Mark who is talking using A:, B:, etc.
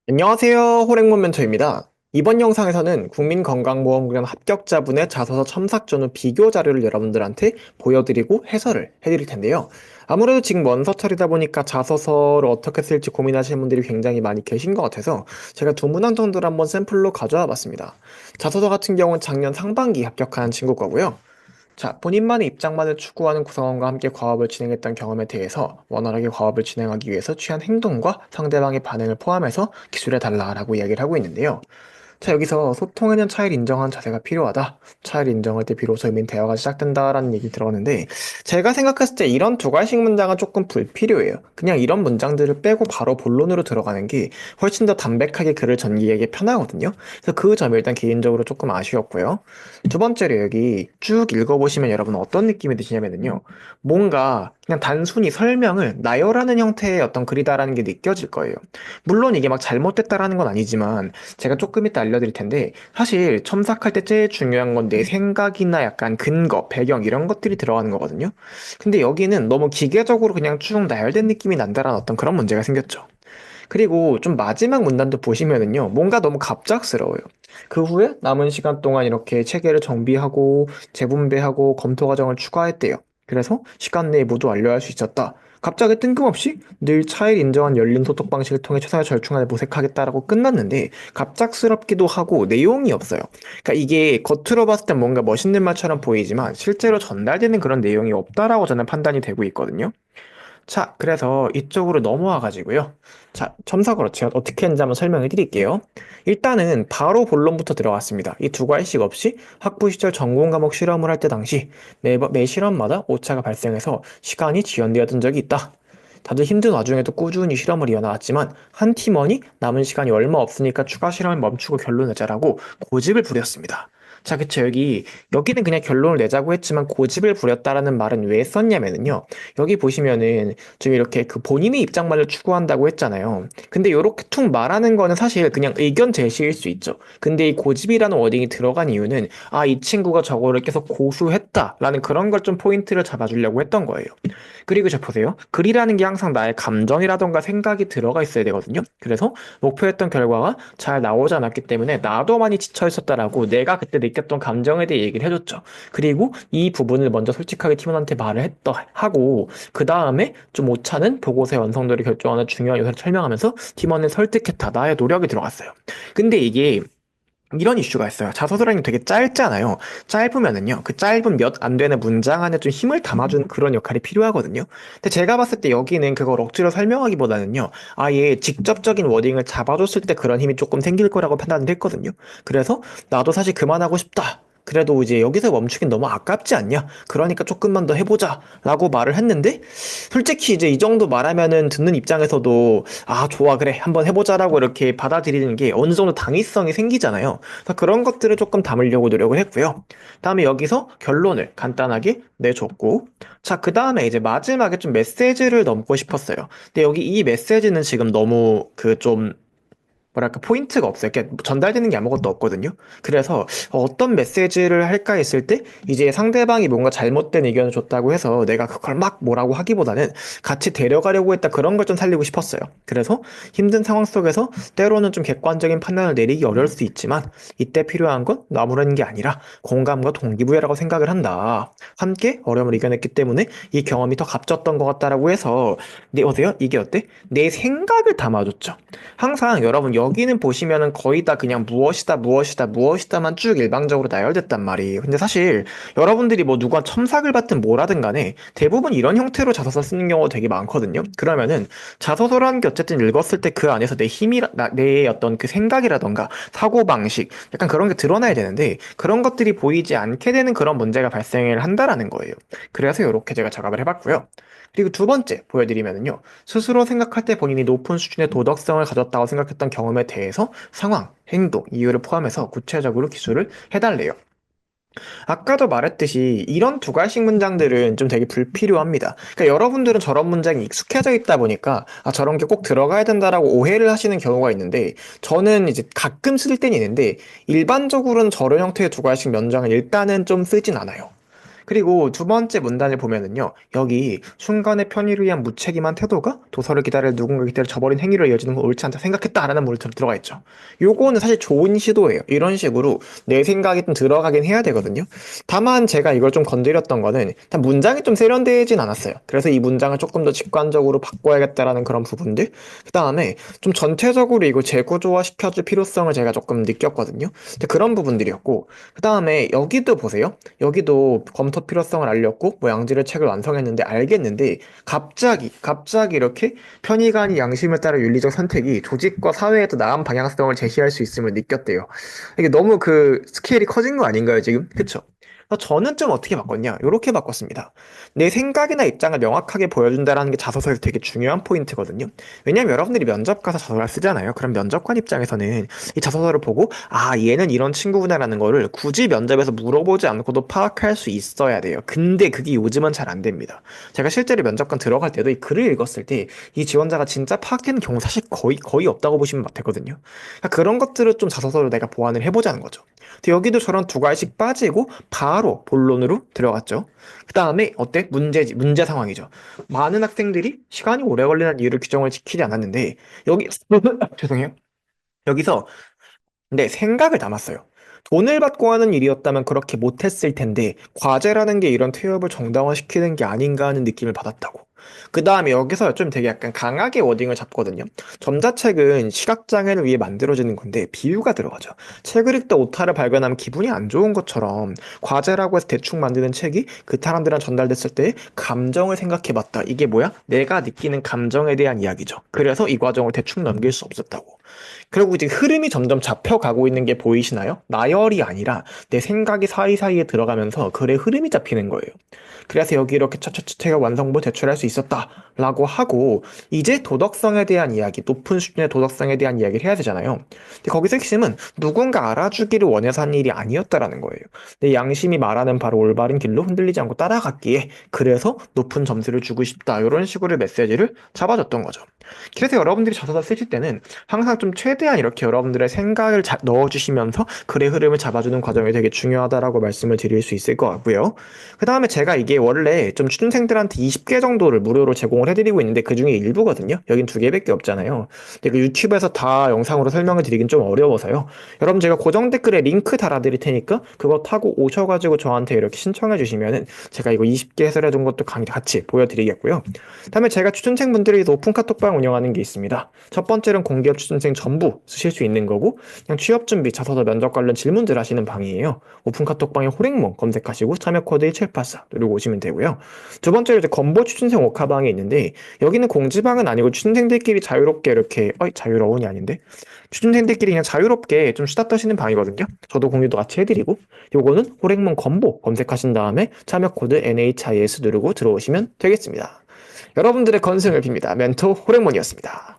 A: 안녕하세요. 호랭몬 멘토입니다. 이번 영상에서는 국민건강보험금 합격자분의 자소서 첨삭 전후 비교 자료를 여러분들한테 보여드리고 해설을 해드릴 텐데요. 아무래도 지금 원서철이다 보니까 자소서를 어떻게 쓸지 고민하시는 분들이 굉장히 많이 계신 것 같아서 제가 두 문항 정도를 한번 샘플로 가져와 봤습니다. 자소서 같은 경우는 작년 상반기 합격한 친구 거고요. 자, 본인만의 입장만을 추구하는 구성원과 함께 과업을 진행했던 경험에 대해서 원활하게 과업을 진행하기 위해서 취한 행동과 상대방의 반응을 포함해서 기술해달라라고 이야기를 하고 있는데요. 자, 여기서 소통에는 차이를 인정하는 자세가 필요하다. 차이를 인정할 때 비로소 의미는 대화가 시작된다라는 얘기 들어봤는데, 제가 생각했을 때 이런 두 가지 문장은 조금 불필요해요. 그냥 이런 문장들을 빼고 바로 본론으로 들어가는 게 훨씬 더 담백하게 글을 전개하기 편하거든요. 그래서 그 점이 일단 개인적으로 조금 아쉬웠고요. 두 번째로 여기 쭉 읽어보시면 여러분 어떤 느낌이 드시냐면요. 뭔가 그냥 단순히 설명을 나열하는 형태의 어떤 글이다라는 게 느껴질 거예요. 물론 이게 막 잘못됐다라는 건 아니지만, 제가 조금 이따 알려드릴 텐데 사실 첨삭할 때 제일 중요한 건 내 생각이나 약간 근거, 배경 이런 것들이 들어가는 거거든요. 근데 여기는 너무 기계적으로 그냥 쭉 나열된 느낌이 난다라는 어떤 그런 문제가 생겼죠. 그리고 좀 마지막 문단도 보시면은요, 뭔가 너무 갑작스러워요. 그 후에 남은 시간 동안 이렇게 체계를 정비하고 재분배하고 검토 과정을 추가했대요. 그래서 시간 내에 모두 완료할 수 있었다. 갑자기 뜬금없이 늘 차일 인정한 열린 소통 방식을 통해 최선의 절충안을 모색하겠다라고 끝났는데 갑작스럽기도 하고 내용이 없어요. 그러니까 이게 겉으로 봤을 땐 뭔가 멋있는 말처럼 보이지만 실제로 전달되는 그런 내용이 없다라고 저는 판단이 되고 있거든요. 자, 그래서 이쪽으로 넘어와 가지고요. 자, 첨삭으로 제가 어떻게 했는지 한번 설명해 드릴게요. 일단은 바로 본론부터 들어갔습니다. 이 두 과일씩 없이 학부 시절 전공 과목 실험을 할 때 당시 매 실험마다 오차가 발생해서 시간이 지연되었던 적이 있다. 다들 힘든 와중에도 꾸준히 실험을 이어나왔지만 한 팀원이 남은 시간이 얼마 없으니까 추가 실험을 멈추고 결론 내자라고 고집을 부렸습니다. 자, 그쵸. 여기는 그냥 결론을 내자고 했지만 고집을 부렸다라는 말은 왜 썼냐면은요. 여기 보시면은 지금 이렇게 그 본인의 입장만을 추구한다고 했잖아요. 근데 이렇게 툭 말하는 거는 사실 그냥 의견 제시일 수 있죠. 근데 이 고집이라는 워딩이 들어간 이유는 아, 이 친구가 저거를 계속 고수했다라는 그런 걸 좀 포인트를 잡아주려고 했던 거예요. 그리고 저 보세요. 글이라는 게 항상 나의 감정이라던가 생각이 들어가 있어야 되거든요. 그래서 목표했던 결과가 잘 나오지 않았기 때문에 나도 많이 지쳐 있었다라고 내가 그때 느꼈던 감정에 대해 얘기를 해줬죠. 그리고 이 부분을 먼저 솔직하게 팀원한테 말을 하고 그 다음에 좀 오차는 보고서의 완성도를 결정하는 중요한 요소를 설명하면서 팀원을 설득했다. 나의 노력이 들어갔어요. 근데 이게 이런 이슈가 있어요. 자소서라는 게 되게 짧잖아요. 짧으면은요, 그 짧은 몇 안 되는 문장 안에 좀 힘을 담아주는 그런 역할이 필요하거든요. 근데 제가 봤을 때 여기는 그걸 억지로 설명하기보다는요, 아예 직접적인 워딩을 잡아줬을 때 그런 힘이 조금 생길 거라고 판단을 했거든요. 그래서 나도 사실 그만하고 싶다. 그래도 이제 여기서 멈추긴 너무 아깝지 않냐? 그러니까 조금만 더 해보자. 라고 말을 했는데, 솔직히 이제 이 정도 말하면은 듣는 입장에서도 아, 좋아, 그래, 한번 해보자라고 이렇게 받아들이는 게 어느 정도 당위성이 생기잖아요. 그래서 그런 것들을 조금 담으려고 노력을 했고요. 다음에 여기서 결론을 간단하게 내줬고, 자, 그 다음에 이제 마지막에 좀 메시지를 넣고 싶었어요. 근데 여기 이 메시지는 지금 너무 그 뭐랄까 포인트가 없어요. 이렇게 전달되는 게 아무것도 없거든요. 그래서 어떤 메시지를 할까 했을 때 이제 상대방이 뭔가 잘못된 의견을 줬다고 해서 내가 그걸 막 뭐라고 하기보다는 같이 데려가려고 했다 그런 걸 좀 살리고 싶었어요. 그래서 힘든 상황 속에서 때로는 좀 객관적인 판단을 내리기 어려울 수 있지만 이때 필요한 건 나무라는 게 아니라 공감과 동기부여라고 생각을 한다. 함께 어려움을 이겨냈기 때문에 이 경험이 더 값졌던 것 같다라고 해서 네, 어때요? 이게 어때? 내 생각을 담아줬죠. 항상 여러분 여기는 보시면은 거의 다 그냥 무엇이다만 쭉 일방적으로 나열됐단 말이에요. 근데 사실 여러분들이 뭐 누가 첨삭을 받든 뭐라든 간에 대부분 이런 형태로 자소서 쓰는 경우가 되게 많거든요. 그러면은 자소서라는 게 어쨌든 읽었을 때 그 안에서 내 어떤 그 생각이라던가 사고방식 약간 그런 게 드러나야 되는데 그런 것들이 보이지 않게 되는 그런 문제가 발생을 한다라는 거예요. 그래서 이렇게 제가 작업을 해봤고요. 그리고 두 번째 보여드리면은요. 스스로 생각할 때 본인이 높은 수준의 도덕성을 가졌다고 생각했던 경험에 대해서 상황, 행동, 이유를 포함해서 구체적으로 기술을 해달래요. 아까도 말했듯이 이런 두 가지 문장들은 좀 되게 불필요합니다. 그러니까 여러분들은 저런 문장이 익숙해져 있다 보니까 아, 저런 게 꼭 들어가야 된다라고 오해를 하시는 경우가 있는데 저는 이제 가끔 쓸 때는 있는데 일반적으로는 저런 형태의 두 가지 문장은 일단은 좀 쓰진 않아요. 그리고 두 번째 문단을 보면은요, 여기 순간의 편의를 위한 무책임한 태도가 도서를 기다릴 누군가 기다려 저버린 행위로 이어지는 건 옳지 않다 생각했다라는 말이 들어가 있죠. 요거는 사실 좋은 시도예요. 이런 식으로 내 생각이 좀 들어가긴 해야 되거든요. 다만 제가 이걸 좀 건드렸던 거는 일단 문장이 좀 세련되진 않았어요. 그래서 이 문장을 조금 더 직관적으로 바꿔야겠다라는 그런 부분들. 그 다음에 좀 전체적으로 이거 재구조화 시켜줄 필요성을 제가 조금 느꼈거든요. 근데 그런 부분들이었고, 그 다음에 여기도 보세요. 여기도 검토 필요성을 알렸고, 뭐 양질의 책을 완성했는데 알겠는데, 갑자기 이렇게 편의간이 양심에 따라 윤리적 선택이 조직과 사회에 더 나은 방향성을 제시할 수 있음을 느꼈대요. 이게 너무 그 스케일이 커진 거 아닌가요, 지금? 그쵸? 그래서 저는 좀 어떻게 바꿨냐? 이렇게 바꿨습니다. 내 생각이나 입장을 명확하게 보여준다라는 게 자소서에서 되게 중요한 포인트거든요. 왜냐면 여러분들이 면접 가서 자소서를 쓰잖아요. 그럼 면접관 입장에서는 이 자소서를 보고, 아, 얘는 이런 친구구나라는 거를 굳이 면접에서 물어보지 않고도 파악할 수 있어야 돼요. 근데 그게 요즘은 잘 안 됩니다. 제가 실제로 면접관 들어갈 때도 이 글을 읽었을 때 이 지원자가 진짜 파악되는 경우 사실 거의 없다고 보시면 되거든요. 그러니까 그런 것들을 좀 자소서로 내가 보완을 해보자는 거죠. 근데 여기도 저런 두 가지씩 빠지고 바로 본론으로 들어갔죠. 그 다음에 어때? 문제 상황이죠. 많은 학생들이 시간이 오래 걸리는 이유를 규정을 지키지 않았는데 여기 죄송해요. 여기서 네, 생각을 담았어요. 돈을 받고 하는 일이었다면 그렇게 못했을 텐데, 과제라는 게 이런 태엽을 정당화시키는 게 아닌가 하는 느낌을 받았다고. 그 다음에 여기서 좀 되게 약간 강하게 워딩을 잡거든요. 전자책은 시각장애를 위해 만들어지는 건데, 비유가 들어가죠. 책을 읽다 오타를 발견하면 기분이 안 좋은 것처럼, 과제라고 해서 대충 만드는 책이 그 사람들한테 전달됐을 때 감정을 생각해봤다. 이게 뭐야? 내가 느끼는 감정에 대한 이야기죠. 그래서 이 과정을 대충 넘길 수 없었다고. 그리고 이제 흐름이 점점 잡혀가고 있는 게 보이시나요? 나열이 아니라 내 생각이 사이사이에 들어가면서 글의 흐름이 잡히는 거예요. 그래서 여기 이렇게 차차차차가 완성본 제출할 수 있었다라고 하고 이제 도덕성에 대한 이야기, 높은 수준의 도덕성에 대한 이야기를 해야 되잖아요. 근데 거기서 핵심은 누군가 알아주기를 원해서 한 일이 아니었다라는 거예요. 내 양심이 말하는 바로 올바른 길로 흔들리지 않고 따라갔기에 그래서 높은 점수를 주고 싶다 이런 식으로 메시지를 잡아줬던 거죠. 그래서 여러분들이 자소서 쓰실 때는 항상 좀 최대한 이렇게 여러분들의 생각을 넣어주시면서 글의 흐름을 잡아주는 과정이 되게 중요하다라고 말씀을 드릴 수 있을 것 같고요. 그 다음에 제가 이게 원래 좀 취준생들한테 20개 정도를 무료로 제공을 해드리고 있는데 그 중에 일부거든요. 여긴 두 개밖에 없잖아요. 근데 그 유튜브에서 다 영상으로 설명을 드리긴 좀 어려워서요. 여러분 제가 고정 댓글에 링크 달아드릴 테니까 그거 타고 오셔가지고 저한테 이렇게 신청해 주시면은 제가 이거 20개 해설해 준 것도 같이 보여드리겠고요. 그다음에 제가 취준생분들이 오픈 카톡방 운영하는 게 있습니다. 첫 번째는 공기업 취준생 전부 쓰실 수 있는 거고 그냥 취업 준비, 자소서 면접 관련 질문들 하시는 방이에요. 오픈 카톡방에 호랭몬 검색하시고 참여 코드 1784 누르고 오시면 되고요. 두 번째로 이제 건보 취준생 오카방이 있는데 여기는 공지방은 아니고 취준생들끼리 자유롭게 이렇게 자유로운이 아닌데 취준생들끼리 그냥 자유롭게 좀 수다 떠시는 방이거든요. 저도 공유도 같이 해드리고 요거는 호랭몬 건보 검색하신 다음에 참여 코드 NHIS 누르고 들어오시면 되겠습니다. 여러분들의 건승을 빕니다. 멘토 호랭몬이었습니다.